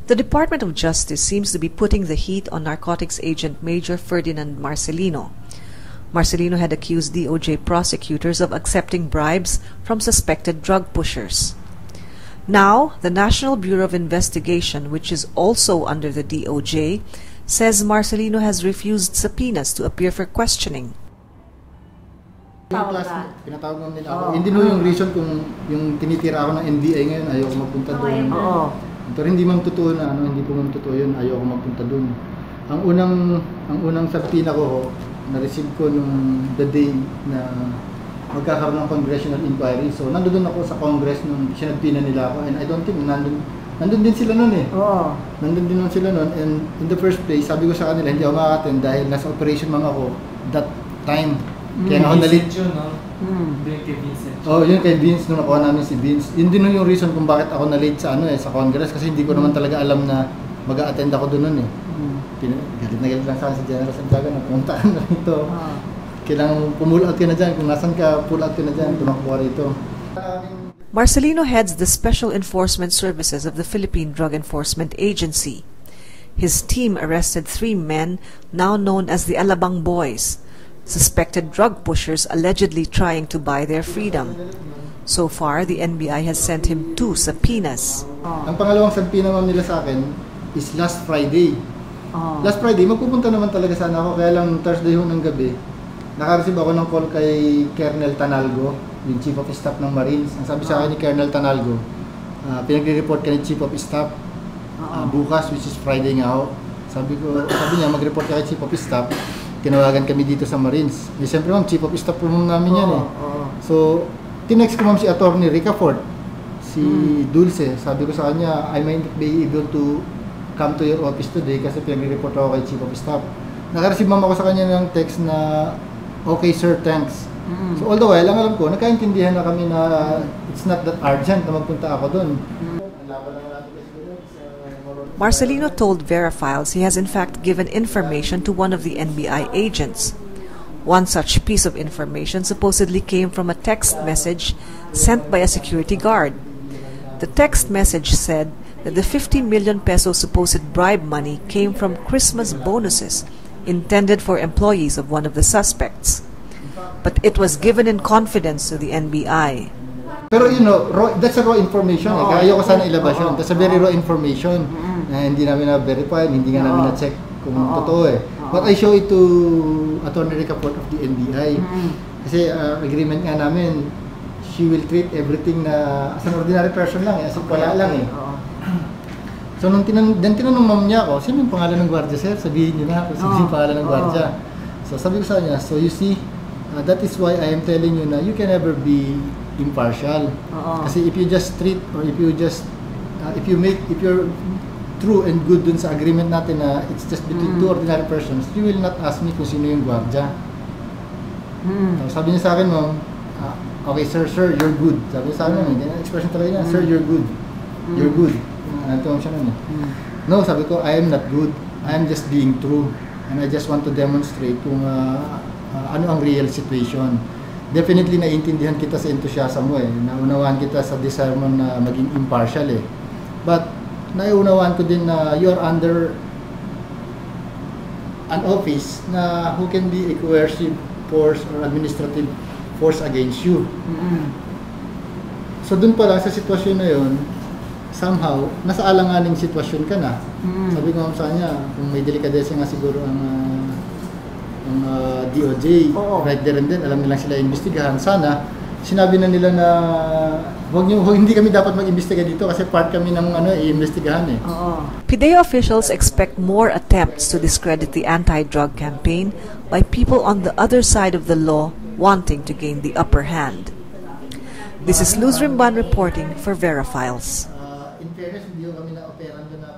The Department of Justice seems to be putting the heat on narcotics agent Major Ferdinand Marcelino. Marcelino had accused DOJ prosecutors of accepting bribes from suspected drug pushers. Now, the National Bureau of Investigation, which is also under the DOJ, says Marcelino has refused subpoenas to appear for questioning. Pinatawag naman nila ako. Hindi no yung reason kung yung tinitira ako ng NBI ngayon, ayoko magpunta doon. Pero hindi man totoo na hindi po man totoo yun, ayoko magpunta doon. Ang unang subpoena ko, na-receive ko nung the day na magkakaroon ng congressional inquiry. So nandoon ako sa Congress nung sinabina nila ako, and I don't think nandun din sila noon eh. Nandun din sila noon, and in the first place, sabi ko sa kanila hindi ako makaka-attend dahil nasa operation man ako that time. Kaya ako na-late yun, no? Doon kay Vincent. Yun kay Vince, nung nakuha namin si Vince. Yun din yung reason kung bakit ako na-late sa sa Congress, kasi hindi ko naman talaga alam na mag-a-attend ako doon noon eh. Galit na galit lang sa General Santiago na pumuntaan na rito. Kailangan pull out ka na dyan. Kung nasan ka, pull out ka na dyan, tumakbo rito. Marcelino heads the Special Enforcement Services of the Philippine Drug Enforcement Agency. His team arrested 3 men now known as the Alabang Boys, suspected drug pushers allegedly trying to buy their freedom. So far, the NBI has sent him 2 subpoenas. Ang pangalawang subpoena nila sa akin is last Friday. Last Friday, magpupunta naman talaga sana ako, kaya lang Thursday ng gabi, naka-receive ako ng call kay Colonel Tanalgo, yung Chief of Staff ng Marines. Ang sabi sa akin ni Colonel Tanalgo, pinagre-report ka ni Chief of Staff bukas, which is Friday nga ako. Sabi niya, mag-report ka kay Chief of Staff. Tinawagan kami dito sa Marines. Siyempre ma'am, Chief of Staff po namin yan eh. So, tinext ko ma'am si Attorney Ricafort, si Dulce. Sabi ko sa kanya, I might not be able to come to your office today kasi pinag-report ako kay Chief of Staff. Naka-receive ma'am ako sa kanya ng text na, okay sir, thanks. So all the while, alam ko, nagkaintindihan na kami na it's not that urgent na magpunta ako doon. Marcelino told Verifiles he has in fact given information to one of the NBI agents. One such piece of information supposedly came from a text message sent by a security guard. The text message said that the 50 million peso supposed bribe money came from Christmas bonuses intended for employees of one of the suspects. But it was given in confidence to the NBI. Pero that's a raw information eh. Kaya ayoko sana ilabas yun. That's a very raw information. Hindi namin na-verify, hindi nga namin na-check kung totoo eh. But I show it to Attorney Ricafort of the NBI. Kasi agreement nga namin, she will treat everything na as an ordinary person lang eh, as if wala lang eh. So nung tinanong ma'am niya ako, sino yung pangalan ng gwardiya sir? Sabihin niyo na kung sino yung pangalan ng gwardiya. So sabi ko sa kanya, so you see, that is why I am telling you na you can never be impartial. Kasi if you just treat, or if you're true and good dun sa agreement natin na it's just between 2 ordinary persons, you will not ask me kung sino yung gwardiya. Sabi niya sa akin, ma'am, okay sir, you're good. Sabi niya sa akin, expression talaga niya, sir, you're good. You're good. Nantuwang siya nun eh. No, sabi ko, I am not good. I am just being true. And I just want to demonstrate kung ano ang real situation. Definitely naiintindihan kita sa enthusiasm mo eh. Naunawaan kita sa desire mo na maging impartial eh. But naiunawaan ko din na you are under an office na who can be a coercive force or administrative force against you. So dun pa lang sa sitwasyon na yun, somehow, nasa alanganing sitwasyon ka na. Sabi ko sa kanya, kung may delikadesa nga siguro ang DOJ, right there and then, alam nilang sila imbestigahan. Sana, sinabi na nila na hindi kami dapat mag-imbestiga dito kasi part kami ng i-imbestigahan eh. PIDEA officials expect more attempts to discredit the anti-drug campaign by people on the other side of the law wanting to gain the upper hand. This is Luz Rimban reporting for Verifiles. In fairness, hindi kami na-operan doon na